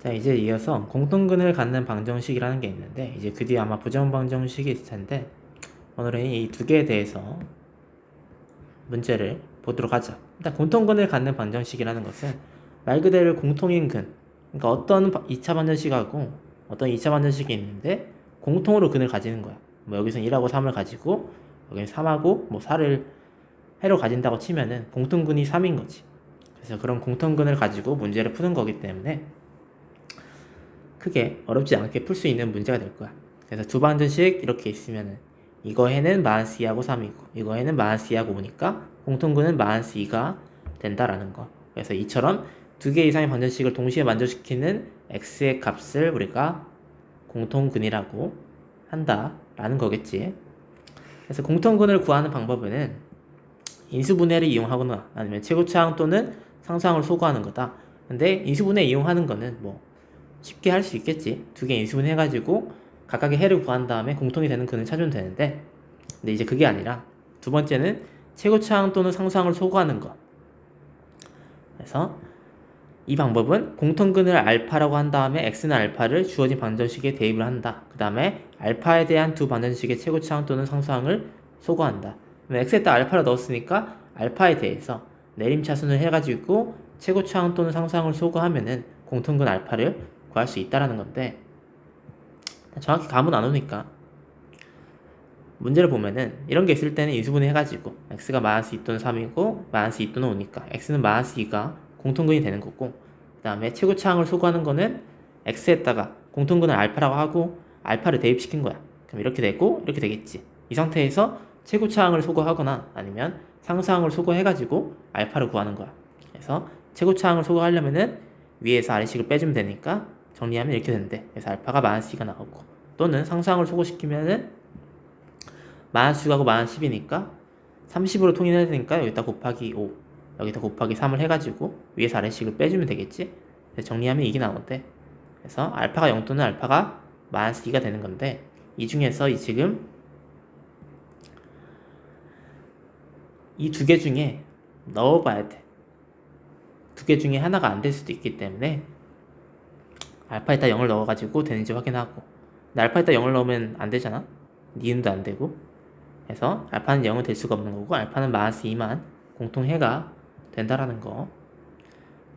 자, 이제 이어서 공통근을 갖는 방정식이라는 게 있는데, 이제 그 뒤에 아마 부정 방정식이 있을 텐데, 오늘은 이 두 개에 대해서 문제를 보도록 하죠. 일단 공통근을 갖는 방정식이라는 것은 말 그대로 공통인 근, 그러니까 어떤 2차 방정식하고 어떤 2차 방정식이 있는데 공통으로 근을 가지는 거야. 뭐 여기서는 1하고 3을 가지고 여기는 3하고 뭐 4를 해로 가진다고 치면은 공통근이 3인 거지. 그래서 그런 공통근을 가지고 문제를 푸는 거기 때문에 크게 어렵지 않게 풀 수 있는 문제가 될 거야. 그래서 두 방정식 이렇게 있으면은 이거에는 마이너스 2하고 3이고 이거에는 마이너스 2하고 5니까 공통근은 마이너스 2가 된다라는 거. 그래서 이처럼 두 개 이상의 방정식을 동시에 만족시키는 x의 값을 우리가 공통근이라고 한다라는 거겠지. 그래서 공통근을 구하는 방법은 인수분해를 이용하거나 아니면 최고차항 또는 상수항을 소거하는 거다. 근데 인수분해 이용하는 거는 뭐 쉽게 할 수 있겠지. 두 개 인수분 해가지고 각각의 해를 구한 다음에 공통이 되는 근을 찾으면 되는데, 근데 이제 그게 아니라 두 번째는 최고차항 또는 상수항을 소거하는 것. 그래서 이 방법은 공통근을 알파라고 한 다음에 x는 알파를 주어진 방정식에 대입을 한다. 그 다음에 알파에 대한 두 방정식의 최고차항 또는 상수항을 소거한다. x에다 알파를 넣었으니까 알파에 대해서 내림차순을 해가지고 최고차항 또는 상수항을 소거하면은 공통근 알파를 구할 수 있다라는 건데, 정확히 감은 안 오니까 문제를 보면은 이런 게 있을 때는 인수분해 해가지고 x가 마이너스 2 또는 3이고 마이너스 2 또는 5니까 x는 마이너스 2가 공통근이 되는 거고, 그 다음에 최고차항을 소거하는 거는 x에다가 공통근을 알파라고 하고 알파를 대입시킨 거야. 그럼 이렇게 되고 이렇게 되겠지. 이 상태에서 최고차항을 소거하거나 아니면 상수항을 소거해가지고 알파를 구하는 거야. 그래서 최고차항을 소거하려면은 위에서 아래식을 빼주면 되니까 정리하면 이렇게 되는데, 그래서 알파가 마이너스 2가 나오고, 또는 상수항을 소거시키면은 마이너스 6하고 마이너스 10이니까 30으로 통일해야 되니까 여기다 곱하기 5, 여기다 곱하기 3을 해가지고 위에서 아래식을 빼주면 되겠지. 정리하면 이게 나오는데, 그래서 알파가 0 또는 알파가 마이너스 2가 되는 건데, 이 중에서 지금 이 두 개 중에 넣어봐야 돼. 두 개 중에 하나가 안 될 수도 있기 때문에 알파에다 0을 넣어가지고 되는지 확인하고, 근데 알파에다 0을 넣으면 안 되잖아. 니은도 안 되고. 그래서 알파는 0은 될 수가 없는 거고 알파는 마이너스 2만 공통해가 된다라는 거.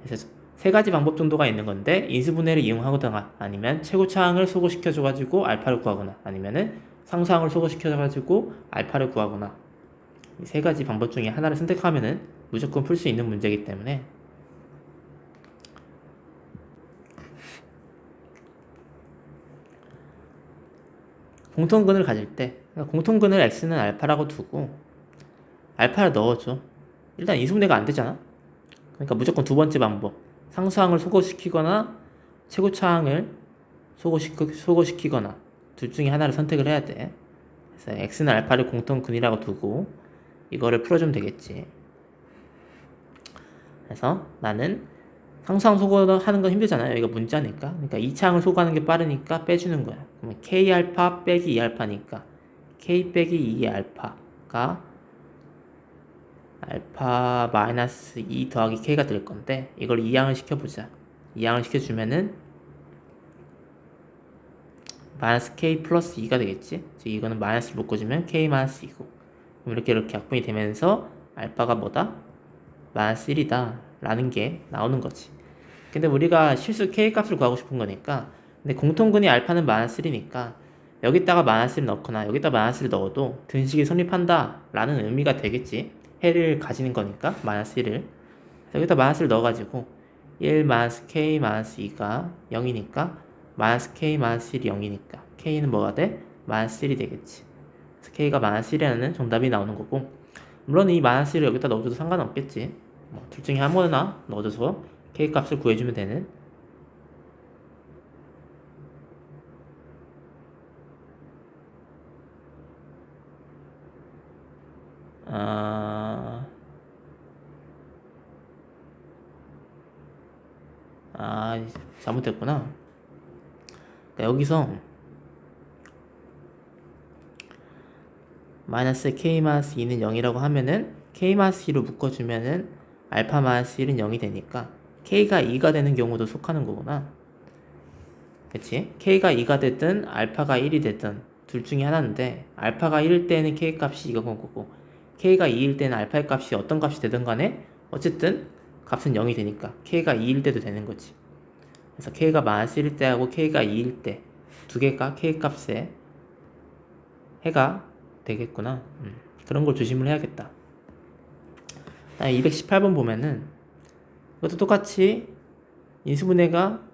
그래서 세 가지 방법 정도가 있는 건데, 인수분해를 이용하거나 아니면 최고차항을 소거시켜줘가지고 알파를 구하거나 아니면은 상수항을 소거시켜줘가지고 알파를 구하거나, 이 세 가지 방법 중에 하나를 선택하면은 무조건 풀 수 있는 문제이기 때문에 공통근을 가질 때 공통근을 x는 알파라고 두고 알파를 넣어줘. 일단 인수분해가 안 되잖아. 그러니까 무조건 두 번째 방법, 상수항을 소거시키거나 최고차항을 소거시키거나 둘 중에 하나를 선택을 해야 돼. 그래서 x는 알파를 공통근이라고 두고 이거를 풀어주면 되겠지. 그래서 나는 상수항 소거하는 건 힘들잖아요. 여기가 문자니까. 그러니까 2차항을 소거하는 게 빠르니까 빼주는 거야. 그러면 k알파 빼기 2알파니까 k 빼기 2알파가 알파 마이너스 2 더하기 k가 될 건데, 이걸 2항을 시켜보자. 2항을 시켜주면은 마이너스 k 플러스 2가 되겠지. 즉 이거는 마이너스를 묶어주면 k 마이너스 2고, 그럼 이렇게 약분이 되면서 알파가 뭐다? 마이너스 1이다 라는 게 나오는 거지. 근데 우리가 실수 k 값을 구하고 싶은 거니까, 근데 공통근이 알파는 마이너스 1이니까 여기다가 마이너스를 넣거나 여기다 마이너스를 넣어도 등식이 성립한다 라는 의미가 되겠지. 해를 가지는 거니까 마이너스 1을. 여기다 마이너스를 넣어가지고 1 마이너스 k 마이너스 2가 0이니까 마이너스 k 마이너스 1이 0이니까 k는 뭐가 돼? 마이너스 1이 되겠지. 그래서 k가 마이너스 1이라는 정답이 나오는 거고, 물론 이 마이너스 1을 여기다 넣어줘도 상관없겠지. 둘 중에 아무거나 넣어줘서 k 값을 구해주면 되는. 아, 잘못됐구나. 그러니까 여기서 마이너스 k 마이너스 2는 0이라고 하면은 k 마이너스 2로 묶어주면은 알파 마이너스 1은 0이 되니까 k가 2가 되는 경우도 속하는 거구나. 그치? k가 2가 됐든 알파가 1이 됐든 둘 중에 하나인데 알파가 1일 때는 k 값이 이건 거고 k가 2일 때는 알파의 값이 어떤 값이 되든 간에 어쨌든 값은 0이 되니까 k가 2일 때도 되는 거지. 그래서 k가 마이너스 1일 때하고 k가 2일 때 두 개가 k 값에 해가 되겠구나. 그런 걸 조심을 해야겠다. 218번 보면은 이것도 똑같이 인수분해가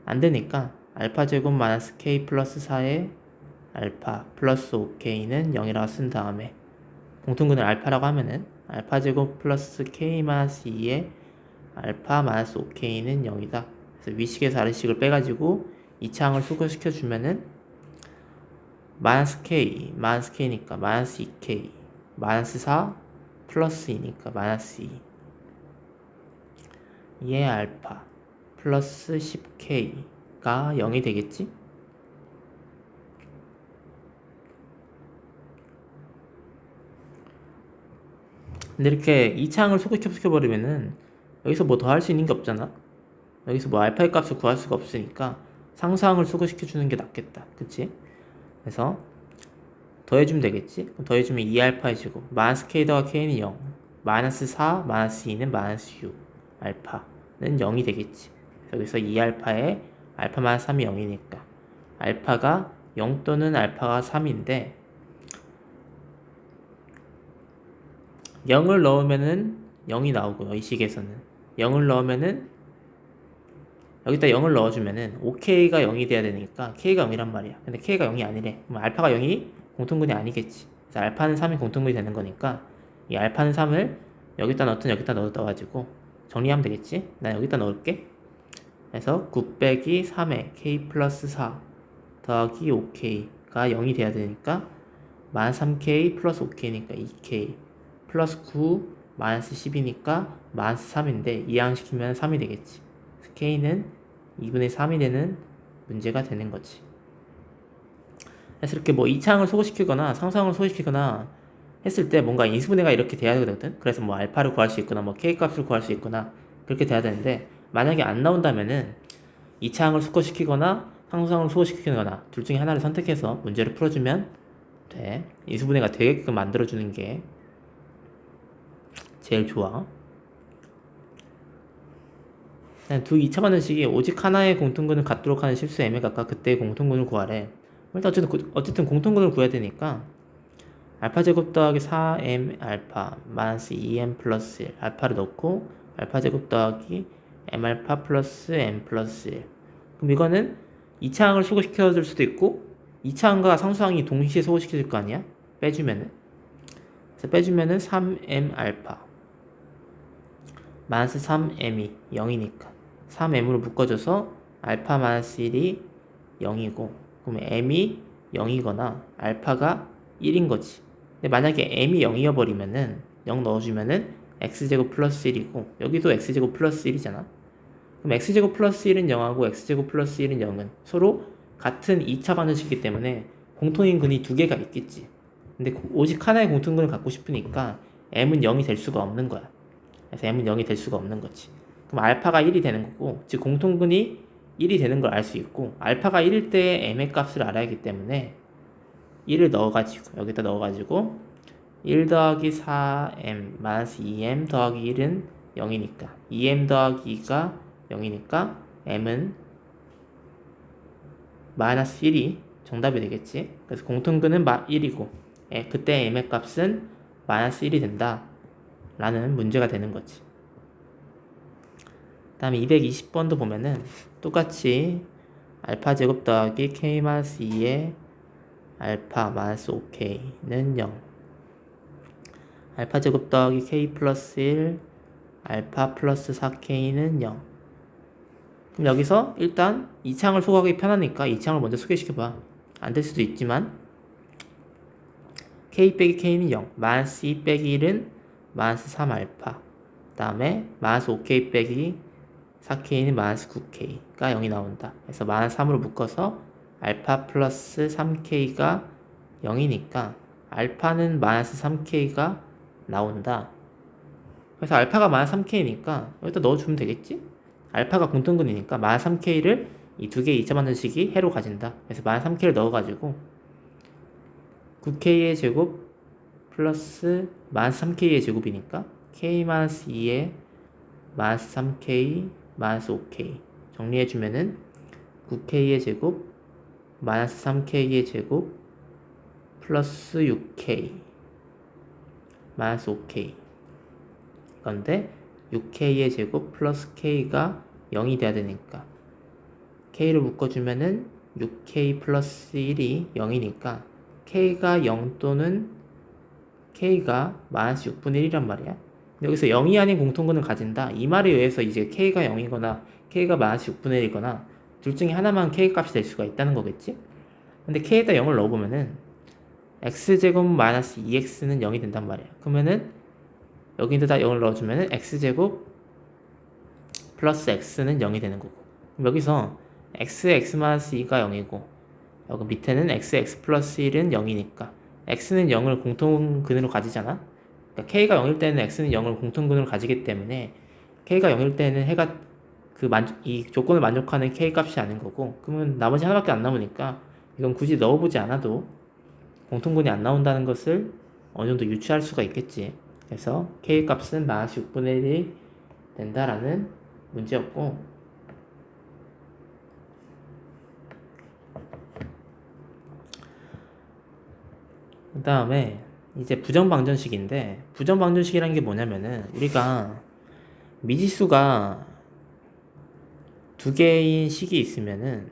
안 되니까 알파 제곱 마이너스 k 플러스 4의 알파 플러스 5k는 0이라고 쓴 다음에 공통근을 알파라고 하면은 알파 제곱 플러스 k 마이너스 2의 알파 마이너스 5k는 0이다. 그래서 위식에서 아래식을 빼가지고 이 창을 소거시켜 주면은 마이너스 k니까 마이너스 2k 마이너스 4 플러스 2니까 마이너스 2의 알파 플러스 10k가 0이 되겠지? 근데 이렇게 이 창을 소개시켜버리면은 여기서 뭐 더 할 수 있는 게 없잖아. 여기서 뭐 알파의 값을 구할 수가 없으니까 상수항을 소개시켜주는 게 낫겠다. 그치? 그래서 더해주면 되겠지? 더해주면 2알파의 제곱 마이너스 k 더하 k는 0 마이너스 4 마이너스 2는 마이너스 6 알파는 0이 되겠지. 여기서 2알파에 알파 마이너스 3이 0이니까 알파가 0 또는 알파가 3인데 0을 넣으면은 0이 나오고요. 이 식에서는 0을 넣으면은 여기다 0을 넣어주면은 5k가 0이 돼야 되니까 k가 0이란 말이야. 근데 k가 0이 아니래. 그럼 알파가 0이 공통근이 아니겠지. 그래서 알파는 3이 공통근이 되는 거니까 이 알파는 3을 여기다 넣든 여기다 넣어가지고 정리하면 되겠지. 난 여기다 넣을게. 그래서 9 빼기 3에 k 플러스 4 더하기 5k가 0이 돼야 되니까 마이너스 3k 플러스 5k니까 2k 플러스 9 마이너스 10이니까 마이너스 3인데 이항시키면 3이 되겠지. 그래서 k는 2분의 3이 되는 문제가 되는 거지. 그래서 이렇게 뭐 이차항을 소거시키거나 상수항을 소거시키거나 했을 때 뭔가 인수분해가 이렇게 돼야 되거든. 그래서 뭐 알파를 구할 수 있거나 뭐 k 값을 구할 수 있거나 그렇게 돼야 되는데 만약에 안 나온다면은 이차항을 소거시키거나 상수항을 소거시키거나 둘 중에 하나를 선택해서 문제를 풀어주면 돼. 인수분해가 되게끔 만들어주는 게 제일 좋아. 두 2차 방정식이 오직 하나의 공통근을 갖도록 하는 실수 m에 각각 그때의 공통근을 구하래. 일단 어쨌든 공통근을 구해야 되니까 알파 제곱 더하기 4m 알파 마이너스 2m 플러스 1 알파를 넣고 알파 제곱 더하기 m 알파 플러스 m 플러스 1 그럼 이거는 2차항을 소거시켜 줄 수도 있고 2차항과 상수항이 동시에 소거시켜 줄 거 아니야? 빼주면은 그래서 빼주면은 3m 알파 마이너스 3m이 0이니까 3m으로 묶어줘서 알파 마이너스 1이 0이고 그러면 m이 0이거나 알파가 1인 거지. 근데 만약에 m이 0이어 버리면은 0 넣어주면은 x제곱 플러스 1이고 여기도 x제곱 플러스 1이잖아. 그럼 x제곱 플러스 1은 0하고 x제곱 플러스 1은 0은 서로 같은 2차 방정식이기 때문에 공통인 근이 두 개가 있겠지. 근데 오직 하나의 공통근을 갖고 싶으니까 m은 0이 될 수가 없는 거야. 그래서 m은 0이 될 수가 없는 거지. 그럼 알파가 1이 되는 거고 즉 공통근이 1이 되는 걸 알 수 있고 알파가 1일 때 m의 값을 알아야 하기 때문에 1을 넣어가지고 여기다 넣어가지고 1 더하기 4m 마이너스 2m 더하기 1은 0이니까 2m 더하기 2가 0이니까 m은 마이너스 1이 정답이 되겠지. 그래서 공통근은 1이고 그때 m의 값은 마이너스 1이 된다 라는 문제가 되는 거지. 그 다음에 220번도 보면은 똑같이 알파 제곱 더하기 k 마이너스 2의 알파 마이너스 5k는 0 알파 제곱 더하기 k 플러스 1 알파 플러스 4k는 0 그럼 여기서 일단 2창을 소개하기 편하니까 2창을 먼저 소개시켜봐. 안 될 수도 있지만 k 빼기 k는 0 마이너스 2 빼기 1은 마이너스 3알파 그 다음에 마이너스 5k 빼기 4k는 마이너스 9k가 0이 나온다. 그래서 마이너스 3으로 묶어서 알파 플러스 3k가 0이니까 알파는 마이너스 3k가 나온다. 그래서 알파가 마이너스 3k니까 여기다 넣어주면 되겠지? 알파가 공통근이니까 -3k를 이 두 개의 2차 방정식이 해로 가진다. 그래서 -3k를 넣어가지고 9k의 제곱 플러스 -3k의 제곱이니까 k-2에 -3k -5k 정리해주면은 9k의 제곱 -3k의 제곱 플러스 6k -5k 이건데 6k의 제곱 플러스 k가 0이 돼야 되니까 k를 묶어주면은 6k 플러스 1이 0이니까 k가 0 또는 k가 -6분의 1이란 말이야. 여기서 0이 아닌 공통근을 가진다. 이 말에 의해서 이제 k가 0이거나 k가 -6분의 1이거나 둘 중에 하나만 k 값이 될 수가 있다는 거겠지? 근데 k에다 0을 넣어보면은 x제곱 -2x는 0이 된단 말이야. 그러면은 여기에다 0을 넣어주면은 x제곱 플러스 x는 0이 되는 거고. 그럼 여기서 x-2가 0이고 여기 밑에는 x 플러스 1은 0이니까 x는 0을 공통근으로 가지잖아. 그러니까 k가 0일 때는 x는 0을 공통근으로 가지기 때문에 k가 0일 때는 해가 이 조건을 만족하는 k 값이 아닌 거고, 그러면 나머지 하나밖에 안 남으니까 이건 굳이 넣어보지 않아도 공통근이 안 나온다는 것을 어느 정도 유추할 수가 있겠지. 그래서 k 값은 -6분의 1이 된다라는 문제였고, 그 다음에 이제 부정방정식인데, 부정방정식이라는 게 뭐냐면은 우리가 미지수가 두 개인 식이 있으면은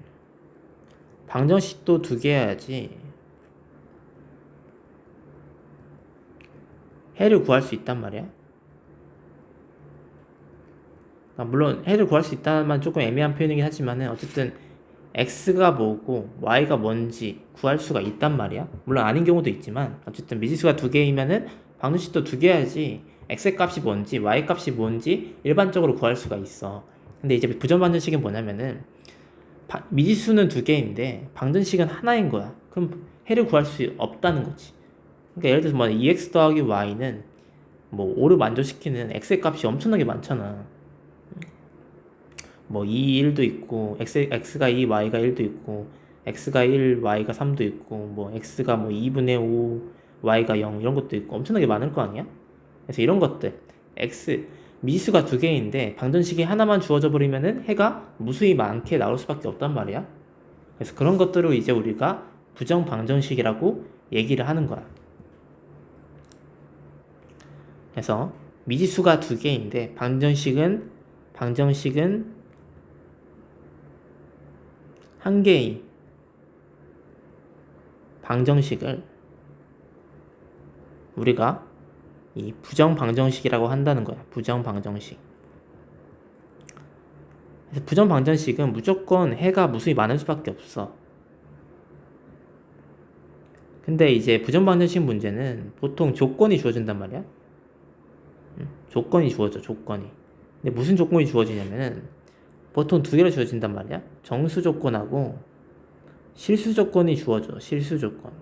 방정식도 두 개여야지 해를 구할 수 있단 말이야. 물론 해를 구할 수 있다만 조금 애매한 표현이긴 하지만은 어쨌든 x가 뭐고 y가 뭔지 구할 수가 있단 말이야. 물론 아닌 경우도 있지만 어쨌든 미지수가 두 개이면은 방정식도 두 개야지 x 값이 뭔지 y 값이 뭔지 일반적으로 구할 수가 있어. 근데 이제 부정방정식은 뭐냐면은 미지수는 두 개인데 방정식은 하나인 거야. 그럼 해를 구할 수 없다는 거지. 그러니까 예를 들어서 뭐 2x 더하기 y는 뭐 5를 만족시키는 x의 값이 엄청나게 많잖아. 뭐 2, 1도 있고 x가 2, y가 1도 있고 x가 1, y가 3도 있고 뭐 x가 뭐 2분의 5, y가 0 이런 것도 있고 엄청나게 많을 거 아니야? 그래서 이런 것들 미지수가 두 개인데 방정식이 하나만 주어져 버리면은 해가 무수히 많게 나올 수밖에 없단 말이야. 그래서 그런 것들을 이제 우리가 부정방정식이라고 얘기를 하는 거야. 그래서 미지수가 두 개인데 방정식은 한 개의 방정식을 우리가 이 부정방정식이라고 한다는 거야. 부정방정식. 그래서 부정방정식은 무조건 해가 무수히 많을 수밖에 없어. 근데 이제 부정방정식 문제는 보통 조건이 주어진단 말이야. 조건이 주어져, 조건이. 근데 무슨 조건이 주어지냐면은 보통 두 개로 주어진단 말이야. 정수 조건하고 실수 조건이 주어져. 실수 조건.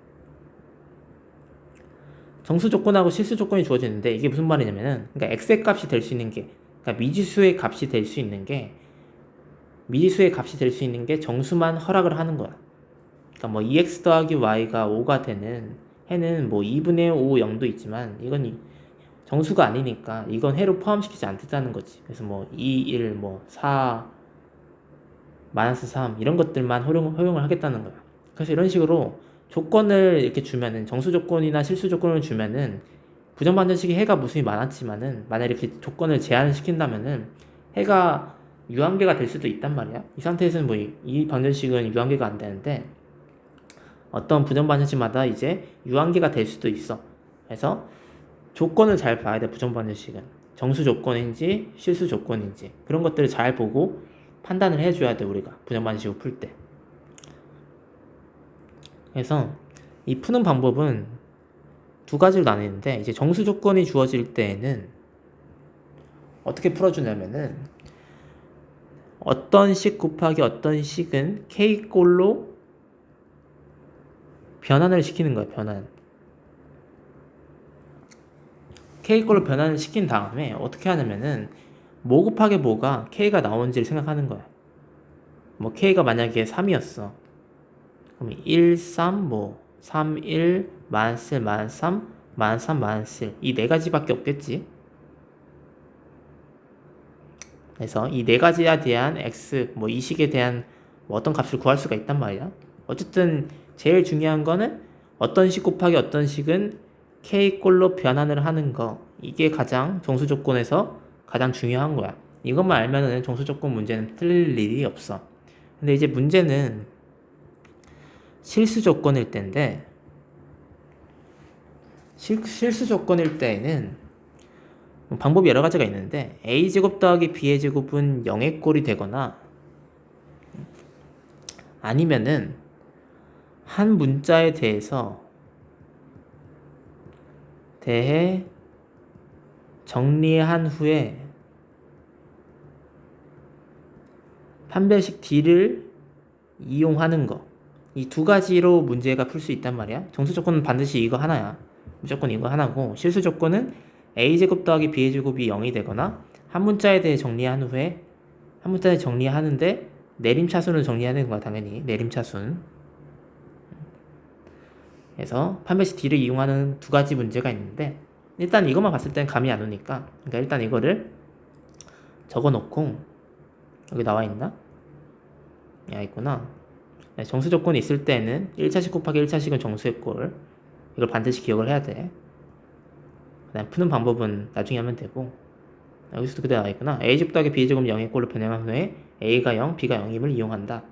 정수 조건하고 실수 조건이 주어지는데 이게 무슨 말이냐면은 그러니까 x의 값이 될 수 있는 게 그러니까 미지수의 값이 될 수 있는 게 정수만 허락을 하는 거야. 그러니까 뭐 2x 더하기 y가 5가 되는 해는 뭐 2분의 5 0도 있지만 이건 정수가 아니니까 이건 해로 포함시키지 않겠다는 거지. 그래서 뭐 2, 1, 뭐 4, -3 이런 것들만 허용을 하겠다는 거야. 그래서 이런 식으로 조건을 이렇게 주면은 정수 조건이나 실수 조건을 주면은 부정반전식이 해가 무수히 많았지만은 만약 이렇게 조건을 제한을 시킨다면은 해가 유한계가 될 수도 있단 말이야. 이 상태에서는 뭐 이 방정식은 유한계가 안 되는데 어떤 부정반전식마다 이제 유한계가 될 수도 있어. 그래서 조건을 잘 봐야 돼. 부정반전식은 정수 조건인지 실수 조건인지 그런 것들을 잘 보고 판단을 해줘야 돼. 우리가 부정반전식을 풀 때. 그래서 이 푸는 방법은 두 가지로 나뉘는데 이제 정수 조건이 주어질 때에는 어떻게 풀어주냐면은 어떤 식 곱하기 어떤 식은 k꼴로 변환을 시키는 거야. 변환. k꼴로 변환을 시킨 다음에 어떻게 하냐면은 뭐 곱하기 뭐가 k가 나오는지를 생각하는 거야. 뭐 k가 만약에 3이었어. 그럼 1, 3, 뭐 3, 1, 만슬, 만 3, 만 3, 만슬 이 네 가지밖에 없겠지. 그래서 이 네 가지에 대한 x 뭐 이 식에 대한 뭐 어떤 값을 구할 수가 있단 말이야. 어쨌든 제일 중요한 거는 어떤 식 곱하기 어떤 식은 k꼴로 변환을 하는 거. 이게 가장 정수 조건에서 가장 중요한 거야. 이것만 알면은 정수 조건 문제는 틀릴 일이 없어. 근데 이제 문제는 실수 조건일 때인데 실수 조건일 때에는 방법이 여러 가지가 있는데 a제곱 더하기 b의 제곱은 0의 꼴이 되거나 아니면은 한 문자에 대해 정리한 후에 판별식 D를 이용하는 거. 이 두 가지로 문제가 풀 수 있단 말이야. 정수 조건은 반드시 이거 하나야. 무조건 이거 하나고 실수 조건은 a제곱 더하기 b의 제곱이 0이 되거나 한 문자에 대해 정리한 후에 한 문자에 정리하는데 내림차순을 정리하는 거야. 당연히 내림차순. 그래서 판별식 D를 이용하는 두 가지 문제가 있는데 일단 이것만 봤을 땐 감이 안 오니까 그러니까 일단 이거를 적어놓고 여기 나와 있나? 야 있구나. 정수 조건이 있을 때는 1차식 곱하기 1차식은 정수의 꼴 이걸 반드시 기억을 해야 돼. 그다음 푸는 방법은 나중에 하면 되고 여기서도 그대로 나와 있구나. a제곱 더하기 b제곱 0의 꼴로 변형한 후에 a가 0, b가 0임을 이용한다.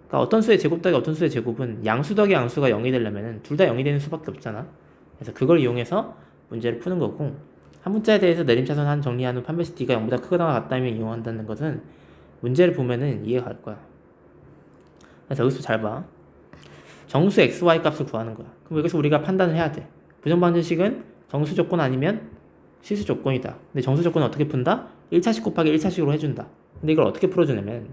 그러니까 어떤 수의 제곱 더하기 어떤 수의 제곱은 양수 더하기 양수가 0이 되려면 둘 다 0이 되는 수밖에 없잖아. 그래서 그걸 이용해서 문제를 푸는 거고 한 문자에 대해서 내림차순 한 정리한 후 판별식 D가 0보다 크거나 같다면 이용한다는 것은 문제를 보면은 이해가 갈 거야. 그래서 여기서 잘 봐. 정수 xy 값을 구하는 거야. 그럼 여기서 우리가 판단을 해야 돼. 부정반전식은 정수 조건 아니면 실수 조건이다. 근데 정수 조건은 어떻게 푼다? 1차식 곱하기 1차식으로 해준다. 근데 이걸 어떻게 풀어주냐면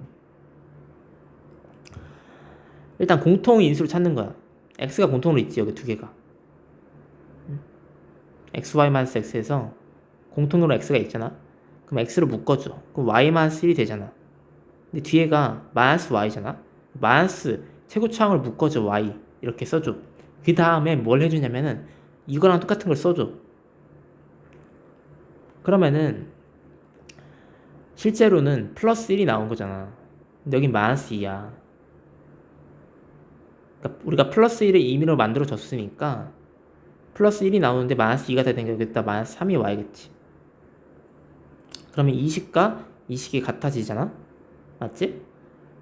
일단 공통 인수를 찾는 거야. x가 공통으로 있지 여기 두 개가. xy-x에서 공통으로 x가 있잖아. 그럼 x를 묶어줘. 그럼 y-1이 되잖아. 근데 뒤에가 -y잖아. 마이너스 최고차항을 묶어줘 y 이렇게 써줘. 그 다음에 뭘 해주냐면은 이거랑 똑같은 걸 써줘. 그러면은 실제로는 플러스 1이 나온 거잖아. 근데 여긴 마이너스 2야. 그러니까 우리가 플러스 1을 임의로 만들어 줬으니까 플러스 1이 나오는데 마이너스 2가 되는 게 여기다 마이너스 3이 와야겠지. 그러면 이 식과 이 식이 같아지잖아. 맞지?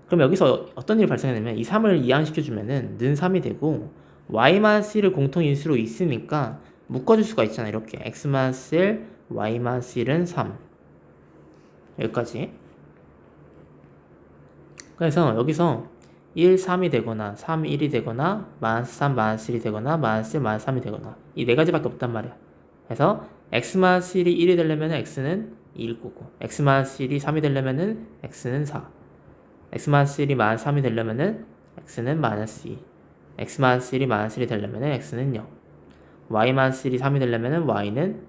그럼 여기서 어떤 일이 발생하냐면 이 3을 이항시켜주면은 는 3이 되고 y-1을 공통인수로 있으니까 묶어줄 수가 있잖아. 이렇게 x-1, y-1은 3 여기까지. 그래서 여기서 1, 3이 되거나 3, 1이 되거나 마이너스 3, 마이너스 1이 되거나 마이너스 1, 마이너스 3이 되거나 이 네 가지밖에 없단 말이야. 그래서 x-1이 1이 되려면 x는 2일 거고 x-1이 3이 되려면 x는 4 x-1이 마이너스 3이 되려면 x는 마이너스 2 x-1이 마이너스 1이 되려면 x는 0 y-1이 3이 되려면 y는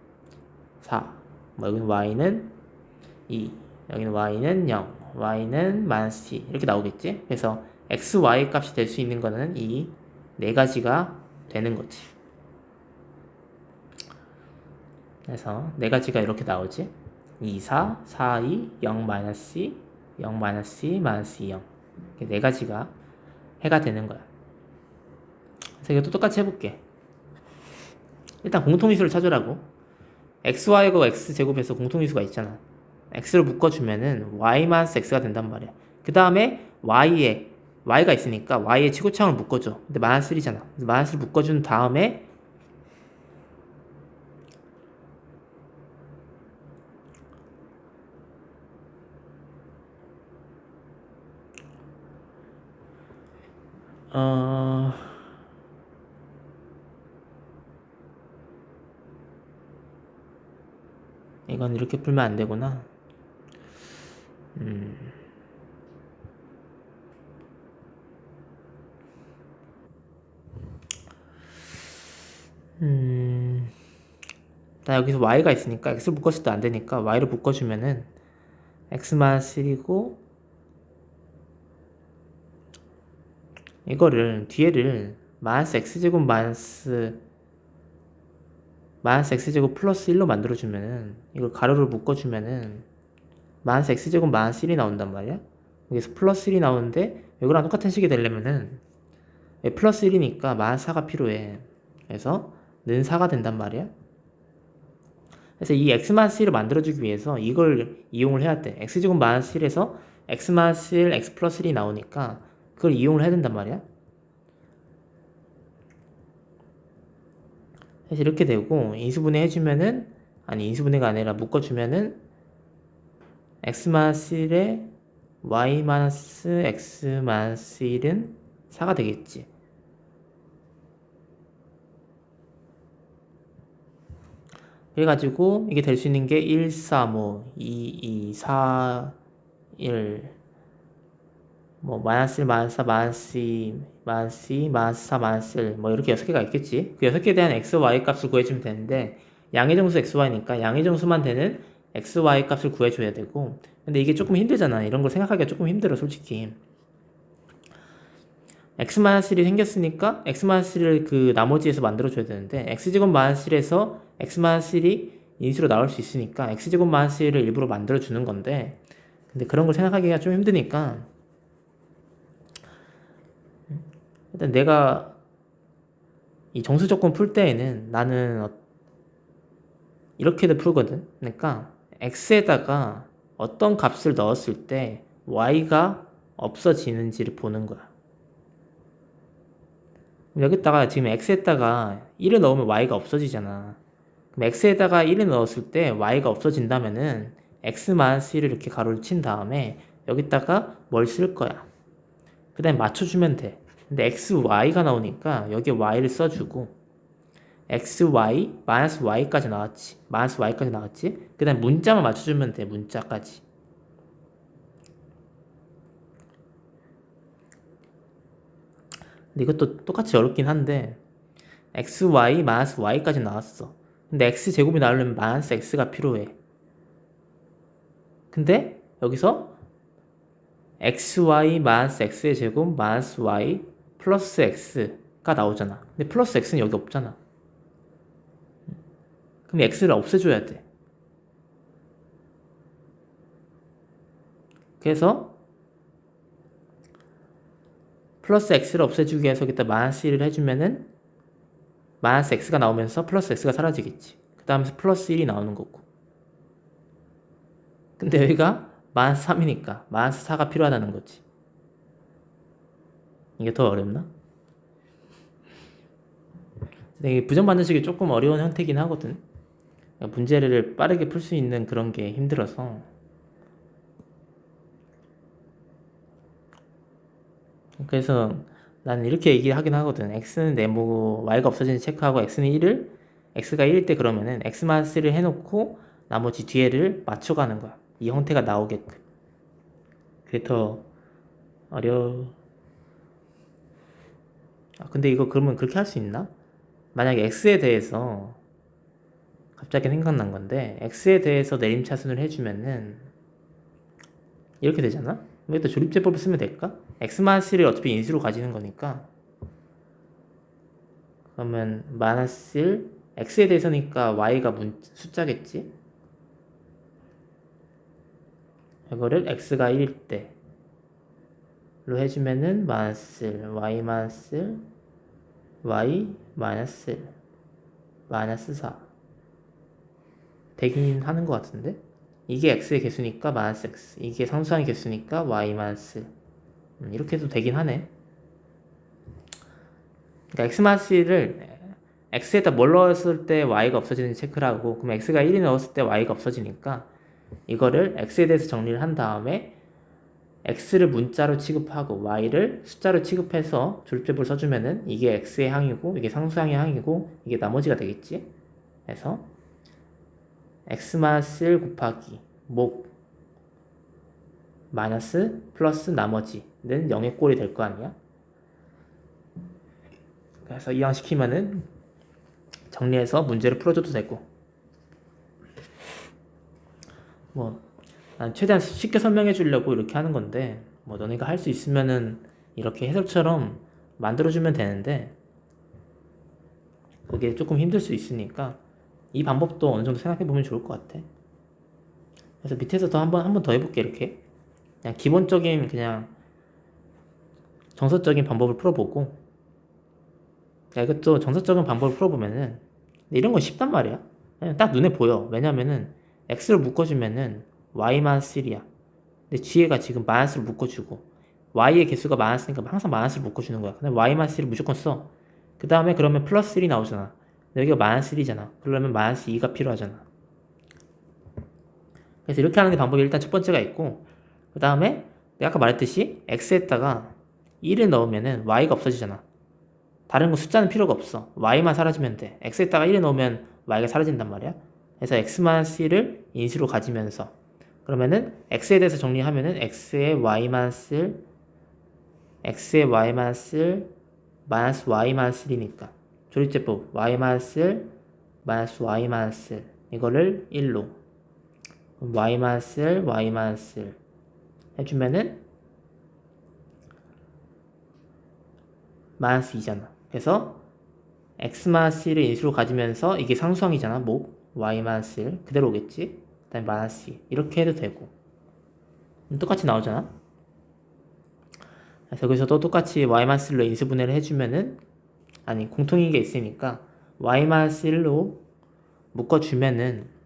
4 여기는 y는 2 여기는 y는 0 y는 마이너스 2 이렇게 나오겠지. 그래서 x, y 값이 될 수 있는 거는 이 네 가지가 되는 거지. 그래서 네 가지가 이렇게 나오지. 2, 4, 4, 2, 0, 마이너스 2, 0, 마이너스 2, 마이너스 2, 0 이렇게 네 가지가 해가 되는 거야. 그래서 이것도 똑같이 해볼게. 일단 공통인수를 찾으라고. xy하고 x제곱에서 공통인수가 있잖아. x를 묶어주면은 y-x가 된단 말이야. 그 다음에 y가 있으니까 y의 최고차항을 묶어줘. 근데 마이너스 1이잖아. 그래서 마이너스를 묶어준 다음에 이건 이렇게 풀면 안 되구나. 나 여기서 y가 있으니까 x를 묶었을 때 안 되니까 y를 묶어주면은 x-1이고 이거를 뒤에를 마이너스 x제곱 마이너스 x제곱 플러스 1로 만들어주면은 이걸 가로로 묶어주면은 마이너스 x제곱 마이너스 1이 나온단 말이야. 여기서 플러스 1이 나오는데 이거랑 똑같은 식이 되려면은 플러스 1이니까 마이너스 4가 필요해. 그래서 는 4가 된단 말이야. 그래서 이 x-1을 만들어주기 위해서 이걸 이용을 해야 돼. x제곱 마이너스 1에서 x-1 x 플러스 1이 나오니까 그걸 이용을 해야 된단 말이야. 그래서 이렇게 되고 인수분해 해주면은 인수분해가 아니라 묶어주면은 x-1에 y-x-1은 4가 되겠지. 그래가지고 이게 될 수 있는 게 1, 3, 5, 2, 2, 4, 1 마이너스 1, 마이너스 4, 마이너스 2, 마이너스 2, 마이너스 4, 마이너스 1 이렇게 6개가 있겠지. 그 6개에 대한 x, y 값을 구해주면 되는데 양의 정수 x, y니까 양의 정수만 되는 x, y 값을 구해줘야 되고 근데 이게 조금 힘들잖아. 이런 걸 생각하기가 조금 힘들어 솔직히. x-1이 생겼으니까 x-1을 그 나머지에서 만들어줘야 되는데 x제곱 마이너스1에서 x-1이 인수로 나올 수 있으니까 x제곱 마이너스1을 일부러 만들어주는 건데 근데 그런 걸 생각하기가 좀 힘드니까 일단 내가 이 정수 조건 풀 때에는 나는 이렇게도 풀거든. 그러니까 x에다가 어떤 값을 넣었을 때 y가 없어지는지를 보는 거야. 여기다가 지금 x에다가 1을 넣으면 y가 없어지잖아. 그럼 x에다가 1을 넣었을 때 y가 없어진다면은 x-1을 이렇게 가로를 친 다음에 여기다가 뭘 쓸 거야. 그 다음에 맞춰주면 돼. 근데 xy가 나오니까 여기에 y를 써주고 xy, 마이너스 y까지 나왔지. 마이너스 y까지 나왔지. 그 다음에 문자만 맞춰주면 돼. 문자까지. 근데 이것도 똑같이 어렵긴 한데 xy, 마이너스 y까지 나왔어. 근데 x제곱이 나오려면 마이너스 x가 필요해. 근데 여기서 xy 마이너스 x의 제곱 마이너스 y 플러스 x가 나오잖아. 근데 플러스 x는 여기 없잖아. 그럼 x를 없애줘야 돼. 그래서 플러스 x를 없애주기 위해서 여기다 마이너스 1을 해주면은 마이너스 x가 나오면서 플러스 x가 사라지겠지. 그 다음에 플러스 1이 나오는 거고. 근데 여기가 마이너스 3이니까 마이너스 4가 필요하다는 거지. 이게 더 어렵나? 근데 이게 부정반대식이 조금 어려운 형태긴 하거든. 문제를 빠르게 풀 수 있는 그런 게 힘들어서. 그래서 나는 이렇게 얘기하긴 하거든. x는 네모, y가 없어지는지 체크하고 x는 1을 x가 1일 때 그러면은 x-3를 해놓고 나머지 뒤에를 맞춰가는 거야. 이 형태가 나오게끔. 그게 더 어려. 근데 이거 그러면 그렇게 할 수 있나? 만약에 x에 대해서 갑자기 생각난 건데 x에 대해서 내림차순을 해주면은 이렇게 되잖아? 여기다 조립제법을 쓰면 될까? x-1을 어차피 인수로 가지는 거니까 그러면 마이너스 1 x에 대해서니까 y가 숫자겠지? 이거를 x가 1일 때로 해주면은 마이너스 1 y 마이너스 1 y 마이너스 1 마이너스 4 되긴 하는 것 같은데? 이게 x의 개수니까 마이너스 x 이게 상수항의 개수니까 y 마이너스 1 이렇게 해도 되긴 하네. 그러니까 x-1을 x에다 뭘 넣었을 때 y가 없어지는지 체크를 하고 그럼 x가 1이 넣었을 때 y가 없어지니까 이거를 x에 대해서 정리를 한 다음에 x를 문자로 취급하고 y를 숫자로 취급해서 조립제법을 써주면은 이게 x의 항이고 이게 상수항의 항이고 이게 나머지가 되겠지. 그래서 x-1 곱하기 목 마이너스 플러스 나머지는 0의 꼴이 될 거 아니야. 그래서 이항시키면은 정리해서 문제를 풀어줘도 되고 난 최대한 쉽게 설명해 주려고 이렇게 하는 건데 뭐 너네가 할 수 있으면은 이렇게 해설처럼 만들어주면 되는데 그게 조금 힘들 수 있으니까 이 방법도 어느 정도 생각해 보면 좋을 것 같아. 그래서 밑에서 더 한 번 더 해볼게. 이렇게 그냥 기본적인 그냥 정석적인 방법을 풀어보고 야, 이것도 정석적인 방법을 풀어보면은 이런 건 쉽단 말이야. 그냥 딱 눈에 보여. 왜냐면은 x를 묶어주면은 y만 3야. 근데 g가 지금 마이너스를 묶어주고 y의 개수가 마이너스니까 항상 마이너스를 묶어주는 거야. 근데 y만 3를 무조건 써. 그 다음에 그러면 플러스 1이 나오잖아. 근데 여기가 마이너스 1이잖아. 그러면 마이너스 2가 필요하잖아. 그래서 이렇게 하는 게 방법이 일단 첫 번째가 있고 그 다음에 내가 아까 말했듯이 x에다가 1을 넣으면은 y가 없어지잖아. 다른 거 숫자는 필요가 없어. y만 사라지면 돼. x에다가 1을 넣으면 y가 사라진단 말이야. 그래서 x-1을 인수로 가지면서 그러면은 x에 대해서 정리하면은 x에 y만 쓸 x에 y만 쓸 마이너스 y만 쓸이니까 조립제법 y만 쓸 마이너스 y만 쓸 이거를 1로 y만 쓸 y만 쓸 해주면은 마이너스 2잖아. 그래서 x-1을 인수로 가지면서 이게 상수항이잖아. 목 y-1 그대로 오겠지. 그 다음에 마이너스 2 이렇게 해도 되고 똑같이 나오잖아. 그래서 여기서도 똑같이 y-1로 인수분해를 해주면은 아니 공통인 게 있으니까 y-1로 묶어주면은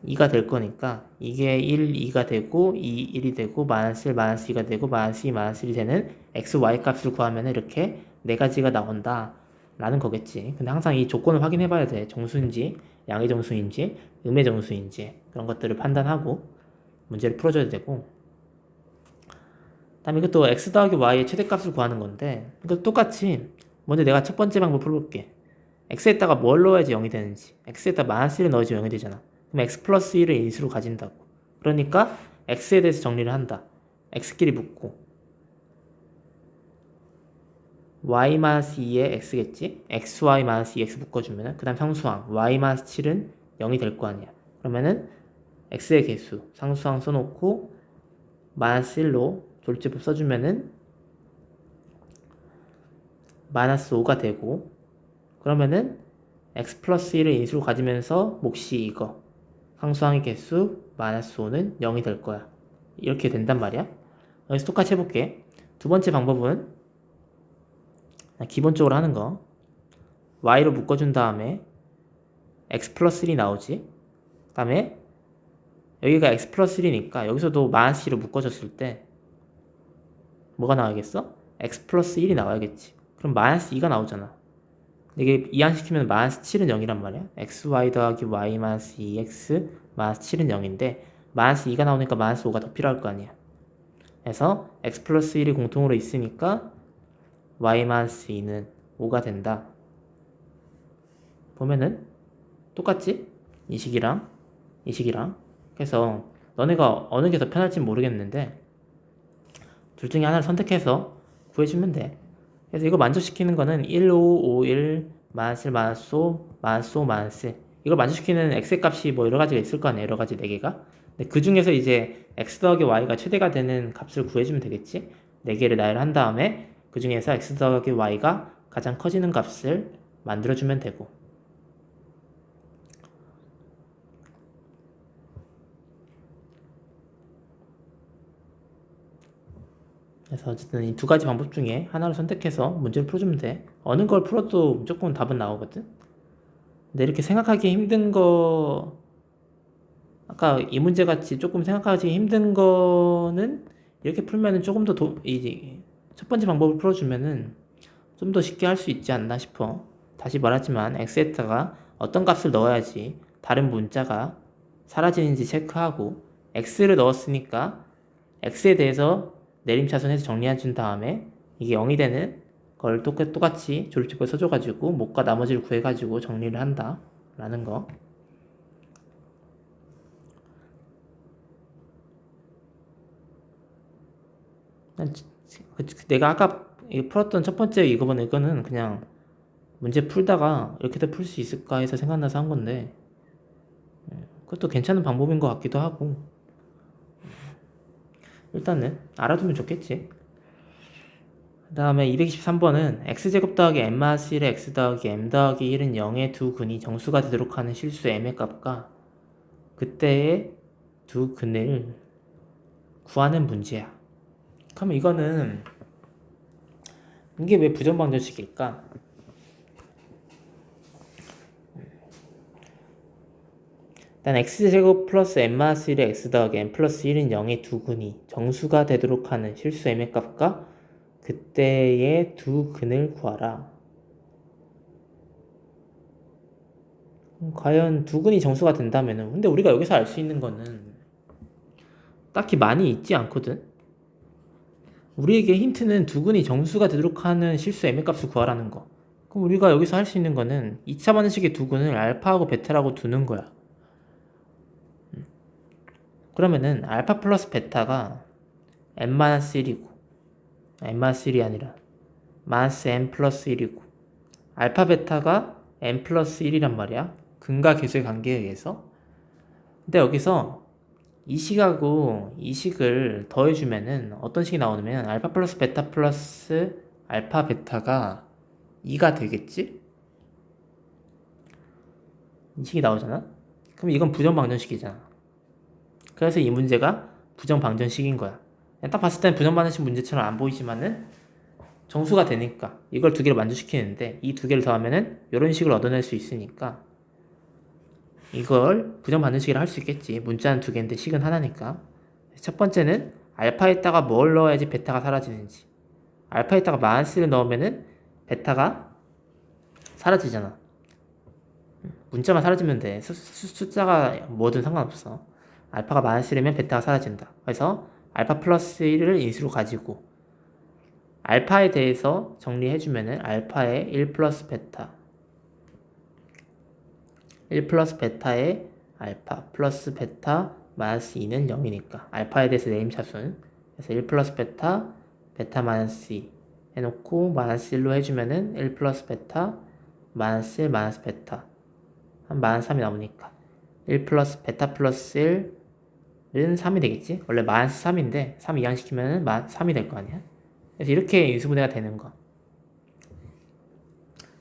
2가 될 거니까 이게 1, 2가 되고 2, 1이 되고 마이너스 1, 마이너스 2가 되고 마이너스 2, 마이너스 1이 되는 x, y 값을 구하면 이렇게 네 가지가 나온다 라는 거겠지. 근데 항상 이 조건을 확인해 봐야 돼. 정수인지 양의 정수인지 음의 정수인지 그런 것들을 판단하고 문제를 풀어줘야 되고 다음에 이것도 x 더하기 y의 최대값을 구하는 건데 이것도 똑같이 먼저 내가 첫 번째 방법 풀어볼게. x에다가 뭘 넣어야지 0이 되는지 x에다 마이너스 1을 넣어야지 0이 되잖아. 그럼 x 플러스 1을 인수로 가진다고. 그러니까 x에 대해서 정리를 한다. x끼리 묶고 y-2에 x겠지? xy-2x 묶어주면은 그 다음 상수항 y-7은 0이 될 거 아니야. 그러면은 x의 개수 상수항 써놓고 마이너스 1로 조립제법 써주면은 마이너스 5가 되고 그러면은 x 플러스 1을 인수로 가지면서 몫이 이거 상수항의 개수 마이너스 5는 0이 될 거야. 이렇게 된단 말이야. 여기서 똑같이 해볼게. 두 번째 방법은 기본적으로 하는 거 y로 묶어준 다음에 x 플러스 1이 나오지. 그 다음에 여기가 x 플러스 1이니까 여기서도 마이너스 2로 묶어줬을 때 뭐가 나와야겠어? x 플러스 1이 나와야겠지. 그럼 마이너스 2가 나오잖아. 이게 이항시키면 마이너스 7은 0이란 말이야. xy 더하기 y 마이너스 2x 마이너스 7은 0인데 마이너스 2가 나오니까 마이너스 5가 더 필요할 거 아니야. 그래서 x 플러스 1이 공통으로 있으니까 y 마이너스 2는 5가 된다. 보면은 똑같지? 이 식이랑 이 식이랑. 그래서 너네가 어느 게 더 편할지 모르겠는데 둘 중에 하나를 선택해서 구해주면 돼. 그래서 이거 만족시키는 거는 1, 5, 5, 1, 마이너스 1, 마이너스 5, 마이너스 5, 마이너스 1. 이걸 만족시키는 x의 값이 뭐 여러 가지가 있을 거 아니야. 여러 가지 4개가. 근데 그 중에서 이제 x 더하기 y가 최대가 되는 값을 구해주면 되겠지. 4개를 나열한 다음에 그 중에서 x 더하기 y가 가장 커지는 값을 만들어주면 되고. 그래서 어쨌든 이 두 가지 방법 중에 하나를 선택해서 문제를 풀어주면 돼. 어느 걸 풀어도 무조건 답은 나오거든. 근데 이렇게 생각하기 힘든 거 아까 이 문제 같이 조금 생각하기 힘든 거는 이렇게 풀면은 조금 더 이제 첫 번째 방법을 풀어주면은 좀 더 쉽게 할 수 있지 않나 싶어. 다시 말하지만 x에다가 어떤 값을 넣어야지 다른 문자가 사라지는지 체크하고 x를 넣었으니까 x에 대해서 내림차순해서 정리해준 다음에 이게 0이 되는 걸 똑같이 조립식을 써줘가지고 목과 나머지를 구해가지고 정리를 한다 라는 거. 내가 아까 풀었던 첫 번째 이거는 그냥 문제 풀다가 이렇게도 풀 수 있을까 해서 생각나서 한 건데 그것도 괜찮은 방법인 것 같기도 하고 일단은 알아두면 좋겠지. 그 다음에 223번은 x제곱 더하기 m-1의 x 더하기 m 더하기 1은 0의 두 근이 정수가 되도록 하는 실수 m의 값과 그때의 두 근을 구하는 문제야. 그러면 이거는 이게 왜 부정방정식일까? 일단 x제곱 플러스 m-1의 x 더하기 m 플러스 1은 0의 두 근이 정수가 되도록 하는 실수 m의 값과 그때의 두 근을 구하라. 과연 두 근이 정수가 된다면은 근데 우리가 여기서 알 수 있는 거는 딱히 많이 있지 않거든. 우리에게 힌트는 두 근이 정수가 되도록 하는 실수 m의 값을 구하라는 거. 그럼 우리가 여기서 할 수 있는 거는 2차 방정식의 두 근을 알파하고 베타라고 두는 거야. 그러면은 알파 플러스 베타가 m-1이고 m-1이 아니라 마이너스 m 플러스 1이고 알파 베타가 m 플러스 1이란 말이야. 근과 계수의 관계에 의해서. 근데 여기서 이 식하고 이 식을 더해주면은 어떤 식이 나오냐면 알파 플러스 베타 플러스 알파 베타가 2가 되겠지? 이 식이 나오잖아? 그럼 이건 부정방정식이잖아. 그래서 이 문제가 부정방정식인 거야. 딱 봤을 땐 부정방정식 문제처럼 안 보이지만은 정수가 되니까 이걸 두 개를 만족시키는데 이 두 개를 더하면은 이런 식을 얻어낼 수 있으니까 이걸 부정반응식이라 할 수 있겠지. 문자는 두 개인데 식은 하나니까. 첫 번째는 알파에다가 뭘 넣어야지 베타가 사라지는지. 알파에다가 마이너스를 넣으면은 베타가 사라지잖아. 문자만 사라지면 돼. 숫자가 뭐든 상관없어. 알파가 마이너스1이면 베타가 사라진다. 그래서 알파 플러스 1을 인수로 가지고 알파에 대해서 정리해주면은 알파의 1 플러스 베타 1 플러스 베타의 알파 플러스 베타 마이너스 2는 0이니까 알파에 대해서 네임차순 그래서 1 플러스 베타 베타 마이너스 2 해놓고 마이너스 1로 해주면은 1 플러스 베타 마이너스 1 마이너스 베타 한 마이너스 3이 나오니까 1 플러스 베타 플러스 1은 3이 되겠지? 원래 마이너스 3인데 3 이항시키면은 3이 될 거 아니야? 그래서 이렇게 인수분해가 되는 거.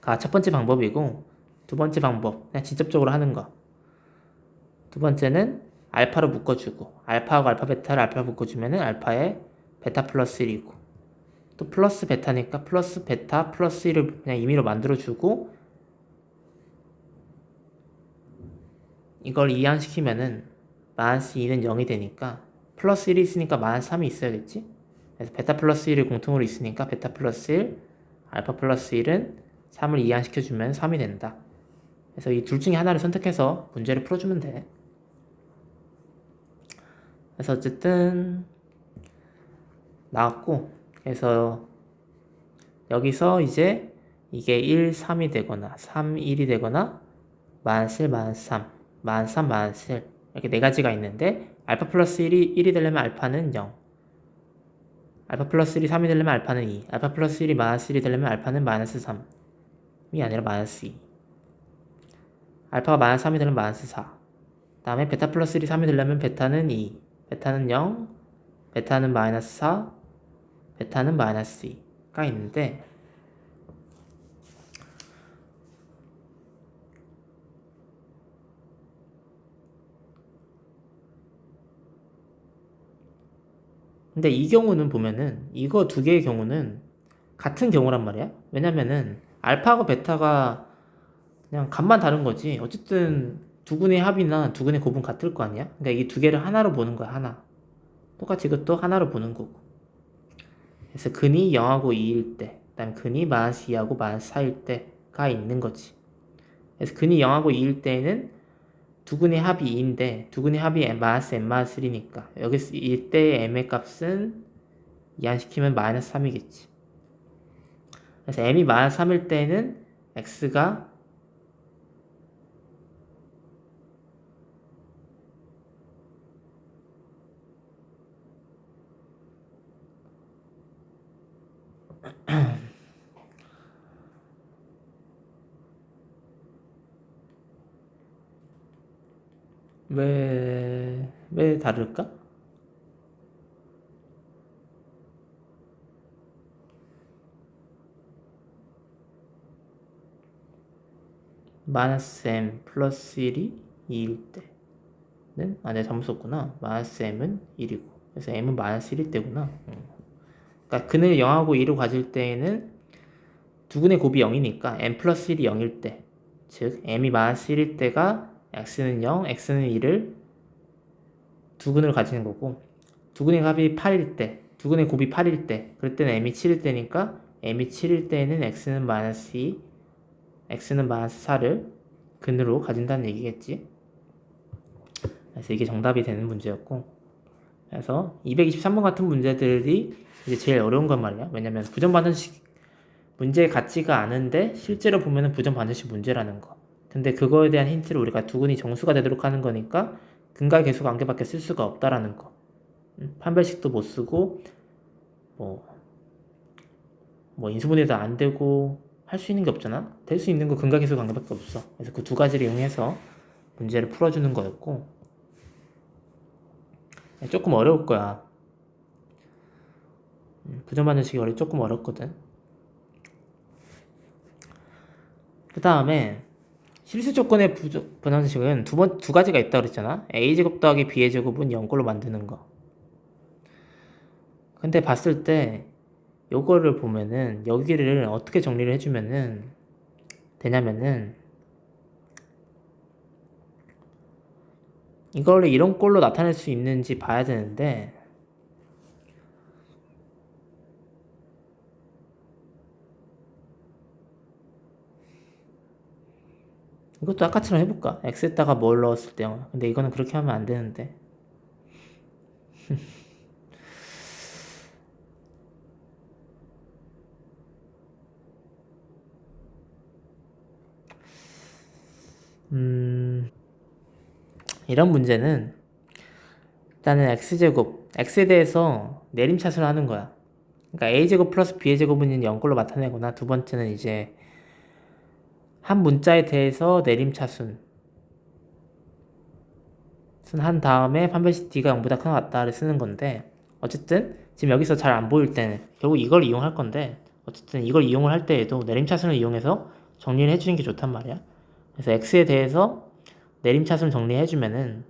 가 첫 번째 방법이고 두 번째 방법 그냥 직접적으로 하는 거. 두 번째는 알파로 묶어주고 알파하고 알파 베타를 알파로 묶어주면은 알파에 베타 플러스 1이고 또 플러스 베타니까 플러스 베타 플러스 1을 그냥 임의로 만들어주고 이걸 이항시키면은 마이너스 2는 0이 되니까 플러스 1이 있으니까 마이너스 3이 있어야겠지? 그래서 베타 플러스 1을 공통으로 있으니까 베타 플러스 1 알파 플러스 1은 3을 이항시켜주면 3이 된다. 그래서 이 둘 중에 하나를 선택해서 문제를 풀어주면 돼. 그래서 어쨌든 나왔고 그래서 여기서 이제 이게 1, 3이 되거나 3, 1이 되거나 마이너스 1, 마이너스 3, 마이너스 3, 마이너스 1 이렇게 네 가지가 있는데 알파 플러스 1이 되려면 알파는 0 알파 플러스 1이 3이 되려면 알파는 2 알파 플러스 1이 마이너스 1이 되려면 알파는 마이너스 3이 아니라 마이너스 2 알파가 마이너스 3이 되려면 마이너스 4 다음에 베타 플러스 1이 3이 되려면 베타는 2 베타는 0 베타는 마이너스 4 베타는 마이너스 2가 있는데 근데 이 경우는 보면은 이거 두 개의 경우는 같은 경우란 말이야. 왜냐면은 알파하고 베타가 그냥 값만 다른 거지. 어쨌든 두 근의 합이나 두 근의 곱은 같을 거 아니야. 그러니까 이 두 개를 하나로 보는 거야. 하나. 똑같이 이것도 하나로 보는 거고. 그래서 근이 0하고 2일 때, 그다음 근이 마이너스 2하고 마이너스 4일 때가 있는 거지. 그래서 근이 0하고 2일 때에는 두 근의 합이 2인데 두 근의 합이 마이너스 m 마이너스 3니까 여기서 이때의 m의 값은 이항시키면 마이너스 3이겠지. 그래서 m이 마이너스 3일 때는 x가 왜 다를까? 마이너스 m 플러스 1이 2일 때는 내가 잘못 썼구나. 마이너스 m은 1이고 그래서 m은 마이너스 1일 때구나. 그러니까 근을 0하고 2로 가질 때에는 두근의 곱이 0이니까 m 플러스 1이 0일 때, 즉 m이 마이너스 1일 때가 x는 0, x는 1을 두근을 가지는 거고, 두근의 값이 8일 때, 두근의 곱이 8일 때, 그럴 때는 m이 7일 때니까 m이 7일 때에는 x는 마이너스 2, x는 마이너스 4를 근으로 가진다는 얘기겠지. 그래서 이게 정답이 되는 문제였고, 그래서 223번 같은 문제들이 이제 제일 어려운 건 말이야. 왜냐면 부정 반응식 문제의 가치가 아는데 실제로 보면은 부정 반응식 문제라는 거. 근데 그거에 대한 힌트를 우리가 두근이 정수가 되도록 하는 거니까 근과 계수 관계밖에 쓸 수가 없다라는 거. 판별식도 못 쓰고 뭐, 뭐 인수분해도 안 되고 할 수 있는 게 없잖아. 될 수 있는 거 근과 계수 관계밖에 없어. 그래서 그 두 가지를 이용해서 문제를 풀어주는 거였고 조금 어려울 거야. 부정 반응식이 조금 어렵거든. 그 다음에 실수 조건의 분함식은 두 가지가 있다고 그랬잖아. a제곱 더하기 b의 제곱은 0꼴로 만드는 거. 근데 봤을 때 요거를 보면은 여기를 어떻게 정리를 해주면은 되냐면은 이거를 이런 꼴로 나타낼 수 있는지 봐야 되는데 이것도 아까처럼 해볼까? x에다가 뭘 넣었을 때 근데 이거는 그렇게 하면 안 되는데 이런 문제는 일단은 x제곱 x에 대해서 내림차순을 하는 거야. 그러니까 a제곱 플러스 b의 제곱은 0꼴로 나타내거나 두 번째는 이제 한 문자에 대해서 내림차순 한 다음에 판별식 d가 0보다 크다 같다를 쓰는 건데 어쨌든 지금 여기서 잘 안 보일 때는 결국 이걸 이용할 건데 어쨌든 이걸 이용을 할 때에도 내림차순을 이용해서 정리를 해주는 게 좋단 말이야. 그래서 x에 대해서 내림차순 정리해주면은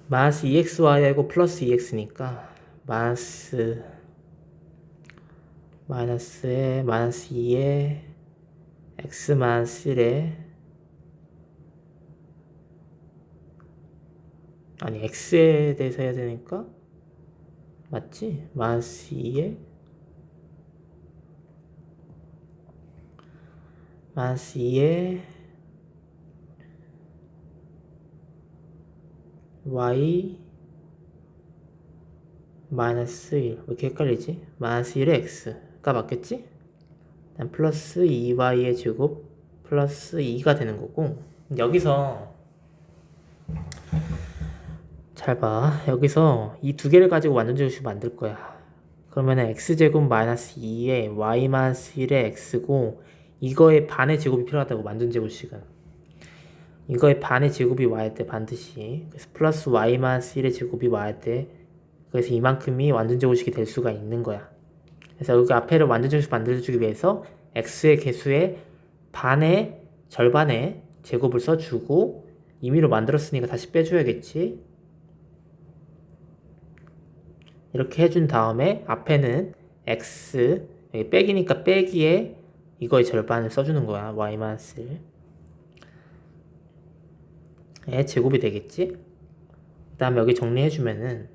마이너스 2xy하고 플러스 2x니까 마이너스에 마이너스 2에 x 마이너스 1에 아니 x에 대해서 해야 되니까 맞지? 마이너스 2에 마이너스 2에 y 마이너스 1. 왜 이렇게 헷갈리지? 마이너스 1에 x가 맞겠지? 플러스 2y의 제곱 플러스 2가 되는 거고 여기서 잘 봐. 여기서 이 두 개를 가지고 완전제곱식 만들 거야. 그러면은 x제곱 마이너스 2에 y 마이너스 1에 x고 이거의 반의 제곱이 필요하다고 완전제곱식은 이거의 반의 제곱이 와야 돼 반드시. 그래서 플러스 y 마이너스 1의 제곱이 와야 돼. 그래서 이만큼이 완전제곱식이 될 수가 있는 거야. 그래서 여기 앞에를 완전제곱식 만들어주기 위해서 x의 개수의 반의 절반의 제곱을 써주고 임의로 만들었으니까 다시 빼줘야겠지. 이렇게 해준 다음에 앞에는 x 여기 빼기니까 빼기에 이거의 절반을 써주는 거야. y-1의 제곱이 되겠지. 그 다음에 여기 정리해주면은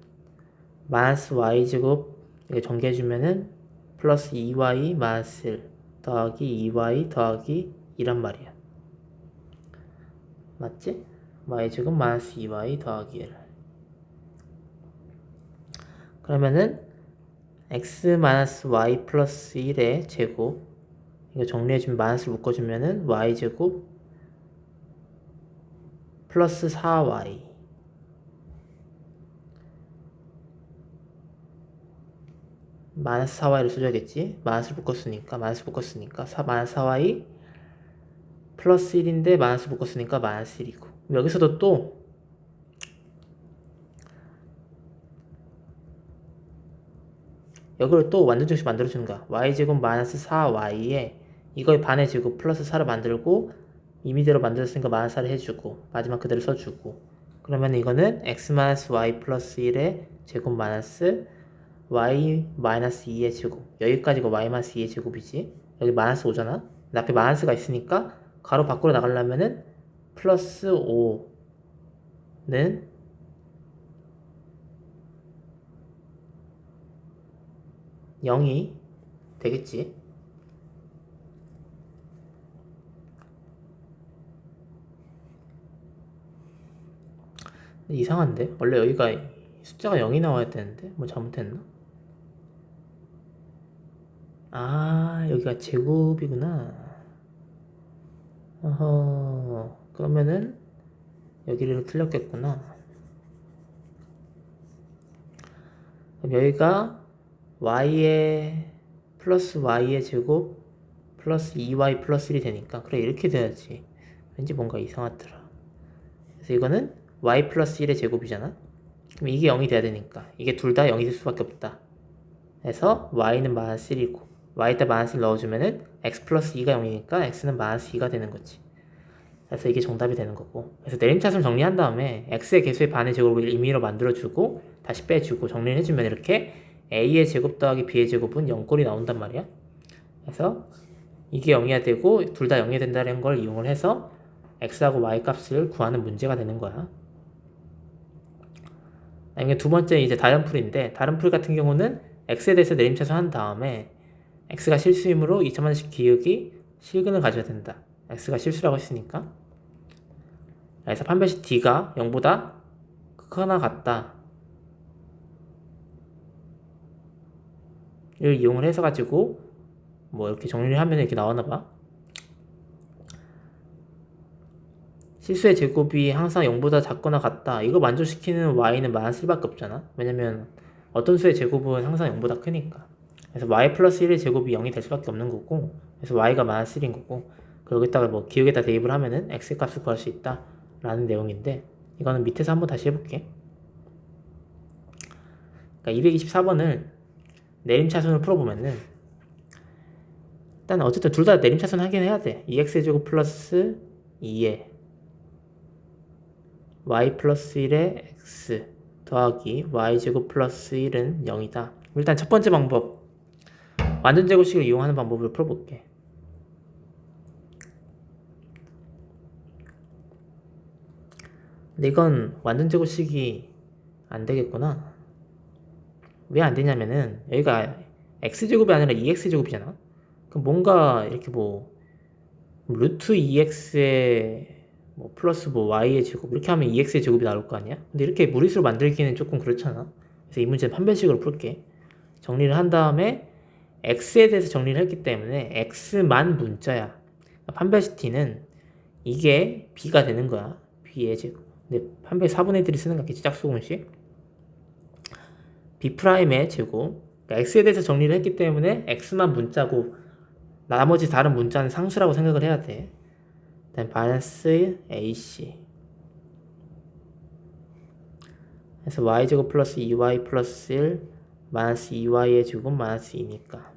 마이너스 y제곱 이거 전개해주면은 플러스 2y 마이너스 1 더하기 2y 더하기 2란 말이야. 맞지? y제곱 마이너스 2y 더하기 1 그러면은 x 마이너스 y 플러스 1의 제곱 이거 정리해주면 마이너스를 묶어주면은 y제곱 플러스 4y 마이너스 4y를 써줘야겠지. 마이너스를 묶었으니까 마이너스 4y 플러스 1인데 마이너스 묶었으니까 마이너스 1이고, 여기서도 또 여기를 또 완전정식 만들어주는 거야. y제곱 마이너스 4y에 이거의 반의 제곱 플러스 4를 만들고 임의대로 만들었으니까 마이너스 4를 해주고 마지막 그대로 써주고, 그러면 이거는 x 마이너스 y 플러스 1의 제곱 마이너스 y 마이너스 2의 제곱, 여기까지가 y 마이너스 2의 제곱이지. 여기 마이너스 5잖아. 앞에 마이너스가 있으니까 가로 밖으로 나가려면은 플러스 5는 0이 되겠지. 이상한데? 원래 여기가 숫자가 0이 나와야 되는데 뭐 잘못했나? 아, 여기가 제곱이구나. 어허, 그러면은 여기를 틀렸겠구나. 그럼 여기가 y의 플러스 y의 제곱 플러스 2y 플러스 1이 되니까, 그래 이렇게 돼야지. 왠지 뭔가 이상하더라. 그래서 이거는 y 플러스 1의 제곱이잖아. 그럼 이게 0이 돼야 되니까 이게 둘 다 0이 될 수밖에 없다. 그래서 y는 마이너스 1이고 y에다 마이너스 1 넣어주면은 x 플러스 2가 0이니까 x는 마이너스 2가 되는 거지. 그래서 이게 정답이 되는 거고, 그래서 내림차순 정리한 다음에 x의 개수의 반의 제곱을 임의로 만들어주고 다시 빼주고 정리를 해주면 이렇게 a의 제곱 더하기 b의 제곱은 0꼴이 나온단 말이야. 그래서 이게 0이야 되고 둘 다 0이 된다는 걸 이용을 해서 x하고 y 값을 구하는 문제가 되는 거야. 이게 두 번째 이제 다른 풀인데, 다른 풀 같은 경우는 x에 대해서 내림차순 한 다음에 x가 실수이므로 2차원식 기억이 실근을 가져야 된다. x가 실수라고 했으니까. 그래서 판별식 d가 0보다 크거나 같다 를 이용을 해서 가지고 뭐 이렇게 정리를 하면 이렇게 나오나봐. 실수의 제곱이 항상 0보다 작거나 같다, 이거 만족시키는 y는 마이너스 1밖에 없잖아. 왜냐면 어떤 수의 제곱은 항상 0보다 크니까. 그래서 y 플러스 1의 제곱이 0이 될 수밖에 없는 거고, 그래서 y가 마이너스 1인 거고, 그리고 여기다가 뭐 기억에다 대입을 하면은 x 값을 구할 수 있다 라는 내용인데, 이거는 밑에서 한번 다시 해볼게. 그러니까 224번을 내림차순을 풀어보면은 일단 어쨌든 둘 다 내림차순 하긴 해야 돼. 2x의 제곱 플러스 2에 y 플러스 1에 x 더하기 y제곱 플러스 1은 0이다. 일단 첫 번째 방법, 완전제곱식을 이용하는 방법을 풀어볼게. 근데 이건 완전제곱식이 안 되겠구나. 왜 안 되냐면은 여기가 x제곱이 아니라 2x제곱이잖아. 그럼 뭔가 이렇게 뭐 루트 2x에 뭐 플러스 뭐 y의 제곱 이렇게 하면 2x의 제곱이 나올 거 아니야? 근데 이렇게 무리수로 만들기는 조금 그렇잖아. 그래서 이 문제는 판별식으로 풀게. 정리를 한 다음에 x에 대해서 정리를 했기 때문에 x만 문자야. 판별식 t는 이게 b가 되는 거야. b의 제곱. 근데 판별 4분의 1들이 쓰는 거겠지, 짝수공식. b'의 제곱. 그러니까 x에 대해서 정리를 했기 때문에 x만 문자고 나머지 다른 문자는 상수라고 생각을 해야 돼. 일단 마이너스 ac. 그래서 y제곱 플러스 2y 플러스 1 마이너스 2y의 제곱 마이너스 2니까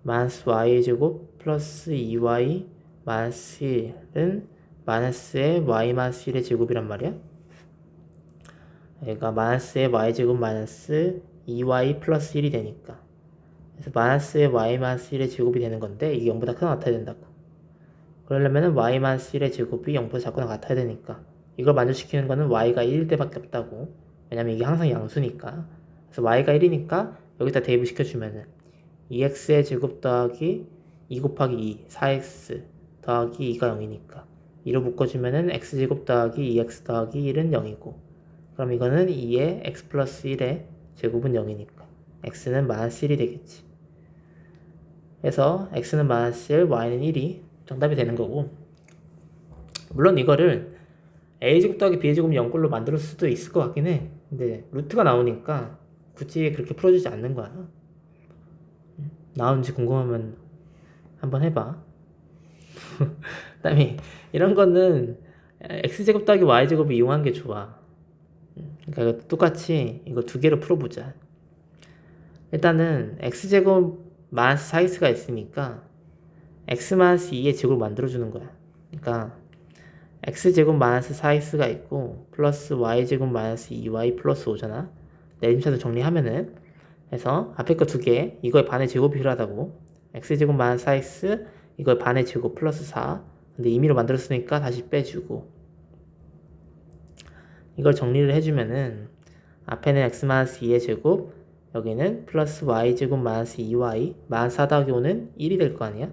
마이너스 y의 제곱 플러스 2y 마이너스 1은 마이너스의 y 마이너스 1의 제곱이란 말이야. 그러니까 마이너스의 y제곱 마이너스 2y 플러스 1이 되니까, 그래서 마이너스의 y 마이너스 1의 제곱이 되는 건데 이게 0보다 크거나 같아야 된다고. 그러려면 y 마이너스 1의 제곱이 0보다 작거나 같아야 되니까 이걸 만족시키는 거는 y가 1일 때밖에 없다고. 왜냐면 이게 항상 양수니까. 그래서 y가 1이니까 여기다 대입을 시켜주면은 2x의 제곱 더하기 2 곱하기 2 4x 더하기 2가 0이니까 2로 묶어주면은 x제곱 더하기 2x 더하기 1은 0이고, 그럼 이거는 2의 x 플러스 1의 제곱은 0이니까 x는 마이너스 1이 되겠지. 그래서 x는 마이너스 1, y는 1이 정답이 되는 거고, 물론 이거를 a제곱 더하기 b제곱 0꼴로 만들 수도 있을 것 같긴 해. 근데 루트가 나오니까 굳이 그렇게 풀어주지 않는 거야. 나오는지 궁금하면 한번 해봐. 그다음에 이런 거는 x제곱 더하기 y제곱을 이용한 게 좋아. 그러니까 똑같이 이거 두 개로 풀어보자. 일단은 x제곱 마이너스 4x가 있으니까 x 마이너스 2의 제곱을 만들어주는 거야. 그러니까 x제곱 마이너스 4x가 있고 플러스 y제곱 마이너스 2y 플러스 5잖아. 내림차도 정리하면은 그래서 앞에 거 두 개, 이거의 반의 제곱이 필요하다고. x제곱 마이너스 4x 이거의 반의 제곱 플러스 4. 근데 임의로 만들었으니까 다시 빼주고, 이걸 정리를 해주면은 앞에는 x 마이너스 2의 제곱, 여기는 플러스 y제곱 마이너스 2y 마이너스 4 더하기 5는 1이 될 거 아니야?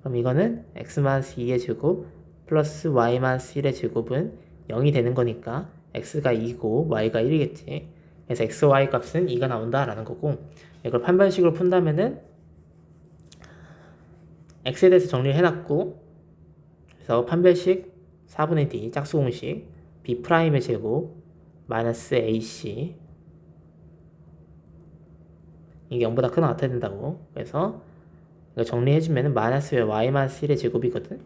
그럼 이거는 x 마이너스 2의 제곱 플러스 y 마이너스 1의 제곱은 0이 되는 거니까 x가 2고 y가 1이겠지. 그래서 x, y 값은 2가 나온다 라는 거고, 이걸 판별식으로 푼다면은 x에 대해서 정리를 해놨고, 그래서 판별식 4분의 d 짝수공식 b'의 제곱 마이너스 ac 이게 0보다 크거나 같아야 된다고. 그래서 이거 정리해주면은 마이너스 y 마이너스 1의 제곱이거든.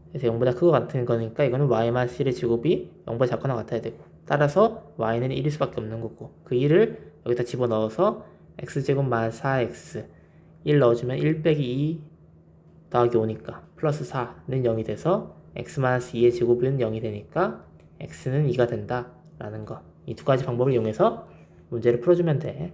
그래서 0보다 크고 같은 거니까 이거는 y 마이너스 1의 제곱이 0보다 작거나 같아야 되고, 따라서 y는 1일 수밖에 없는 거고, 그 1을 여기다 집어넣어서 x제곱 마이너스 4x 1 넣어주면 1 빼기 2 더하기 5니까 플러스 4는 0이 돼서 x 마이너스 2의 제곱은 0이 되니까 x는 2가 된다 라는 거. 이 두 가지 방법을 이용해서 문제를 풀어주면 돼.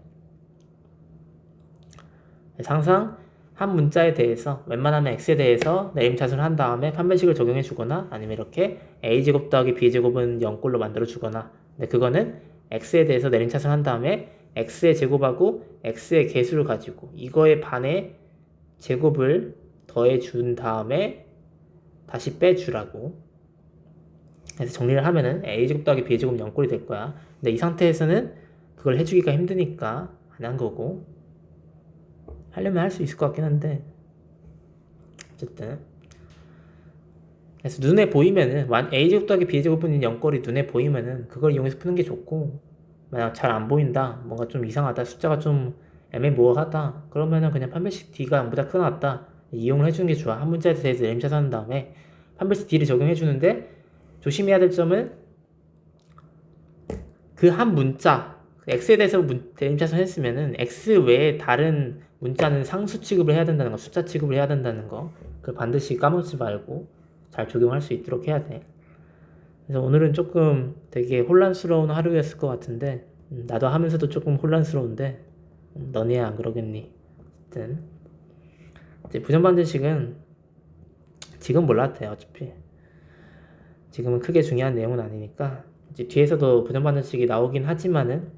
그래서 항상 한 문자에 대해서 웬만하면 x에 대해서 내림차순을 한 다음에 판별식을 적용해 주거나, 아니면 이렇게 a제곱 더하기 b제곱은 0꼴로 만들어 주거나. 근데 그거는 x에 대해서 내림차순 한 다음에 x의 제곱하고 x의 개수를 가지고 이거의 반의 제곱을 더해 준 다음에 다시 빼주라고. 그래서 정리를 하면은 a제곱 더하기 b제곱 0꼴이 될 거야. 근데 이 상태에서는 그걸 해주기가 힘드니까 안 한 거고, 하려면 할 수 있을 것 같긴 한데, 어쨌든 그래서 눈에 보이면은 a제곱 더하기 b제곱은 0꼴이 눈에 보이면은 그걸 이용해서 푸는 게 좋고, 만약 잘 안 보인다, 뭔가 좀 이상하다, 숫자가 좀 애매모호하다, 그러면은 그냥 판별식 d가 0보다 크거나 같다 이용을 해주는 게 좋아. 한 문자에 대해서 내림차순 한 다음에 판별식 d를 적용해 주는데, 조심해야 될 점은 그 한 문자 x에 대해서 내림차순 했으면은 x 외에 다른 문자는 상수 취급을 해야 된다는 거, 숫자 취급을 해야 된다는 거, 그걸 반드시 까먹지 말고 잘 적용할 수 있도록 해야 돼. 그래서 오늘은 조금 되게 혼란스러운 하루였을 것 같은데, 나도 하면서도 조금 혼란스러운데, 너네야 안 그러겠니? 어쨌든 이제 부정반대식은 지금 몰라도 돼. 어차피 지금은 크게 중요한 내용은 아니니까. 이제 뒤에서도 부정반대식이 나오긴 하지만은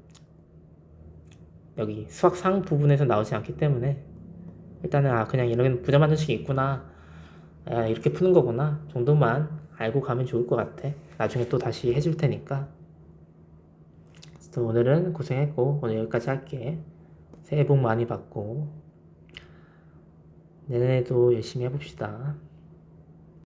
여기 수학 상 부분에서 나오지 않기 때문에 일단은 그냥 이런 부정반대식이 있구나, 이렇게 푸는 거구나 정도만 알고 가면 좋을 것 같아. 나중에 또 다시 해줄 테니까. 오늘은 고생했고 오늘 여기까지 할게. 새해 복 많이 받고 내년에도 열심히 해봅시다.